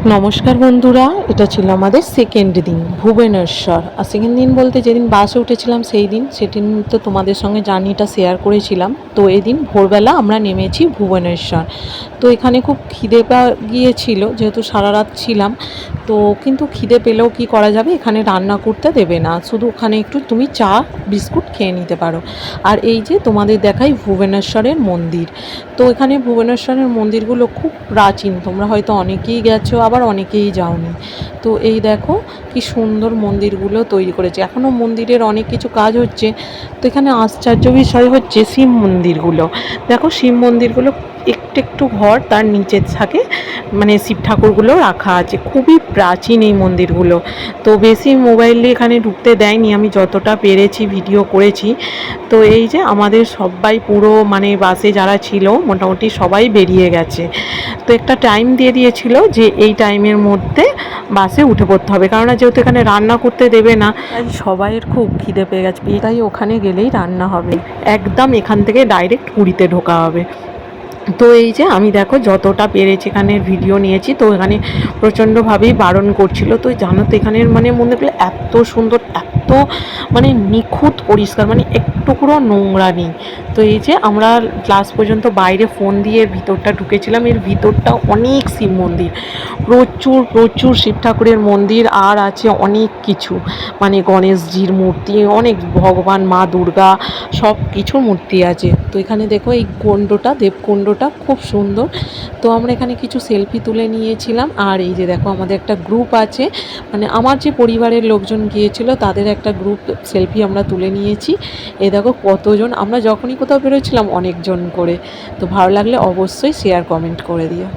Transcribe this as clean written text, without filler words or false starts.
নমস্কার বন্ধুরা, এটা ছিল আমাদের সেকেন্ড দিন ভুবনেশ্বর। আর সেকেন্ড দিন বলতে যেদিন বাসে উঠেছিলাম সেই দিন, সেদিন তো তোমাদের সঙ্গে জার্নিটা শেয়ার করেছিলাম। তো এদিন ভোরবেলা আমরা নেমেছি ভুবনেশ্বর। তো এখানে খুব খিদে গিয়েছিল, যেহেতু সারা রাত ছিলাম। তো কিন্তু খিদে পেলেও কি করা যাবে, এখানে রান্না করতে দেবে না, শুধু ওখানে একটু তুমি চা বিস্কুট খেয়ে নিতে পারো। আর এই যে তোমাদের দেখাই ভুবনেশ্বরের মন্দির। তো এখানে ভুবনেশ্বরের মন্দিরগুলো খুব প্রাচীন, তোমরা হয়তো অনেকেই গেছো, আবার অনেকেই যাওনি। তো এই দেখো কি সুন্দর মন্দিরগুলো তৈরি করেছে, এখনও মন্দিরের অনেক কিছু কাজ হচ্ছে। তো এখানে আশ্চর্য বিষয় হচ্ছে শিব মন্দিরগুলো। দেখো শিব মন্দিরগুলো একটু একটু ঘর তার নিচে থাকে, মানে শিব ঠাকুরগুলো রাখা আছে। খুবই প্রাচীন এই মন্দিরগুলো। তো বেশি মোবাইলে এখানে ঢুকতে দেয়নি, আমি যতটা পেরেছি ভিডিও করেছি। তো এই যে আমাদের সবাই পুরো মানে বাসে যারা ছিল মোটামুটি সবাই বেরিয়ে গেছে। তো একটা টাইম দিয়ে দিয়েছিল যে এই টাইমের মধ্যে বাসে উঠে পড়তে হবে, কেননা যেহেতু এখানে রান্না করতে দেবে না, তাই সবাইয়ের খুব খিদে পেয়ে গেছে, তাই ওখানে গেলেই রান্না হবে। একদম এখান থেকে ডাইরেক্ট পুরীতে ঢোকা হবে। তো এই যে আমি দেখো যতটা পেরেছি এখানে ভিডিও নিয়েছি। তো এখানে প্রচণ্ডভাবেই বারণ করছিল। তো জানো তো এখানের মানে মন্দিরগুলো এত সুন্দর, এত মানে নিখুঁত পরিষ্কার, মানে একটু পুরো নোংরা নেই। তো এই যে আমরা ক্লাস পর্যন্ত বাইরে ফোন দিয়ে এর ভিতরটা ঢুকেছিলাম। এর ভিতরটা অনেক শিব মন্দির, প্রচুর প্রচুর শিব ঠাকুরের মন্দির। আর আছে অনেক কিছু, মানে গণেশজির মূর্তি, অনেক ভগবান মা দুর্গা সব কিছুর মূর্তি আছে। তো এখানে দেখো এই কুণ্ডটা, দেবকুণ্ডটা খুব সুন্দর। তো আমরা এখানে কিছু সেলফি তুলে নিয়েছিলাম। আর এই যে দেখো আমাদের একটা গ্রুপ আছে, মানে আমার যে পরিবারের লোকজন গিয়েছিল তাদের একটা গ্রুপ সেলফি আমরা তুলে নিয়েছি। এই দেখো কতজন, আমরা যখনই কোথাও বেরোচ্ছিলাম অনেকজন করে। তো ভালো লাগলে অবশ্যই শেয়ার কমেন্ট করে দিও।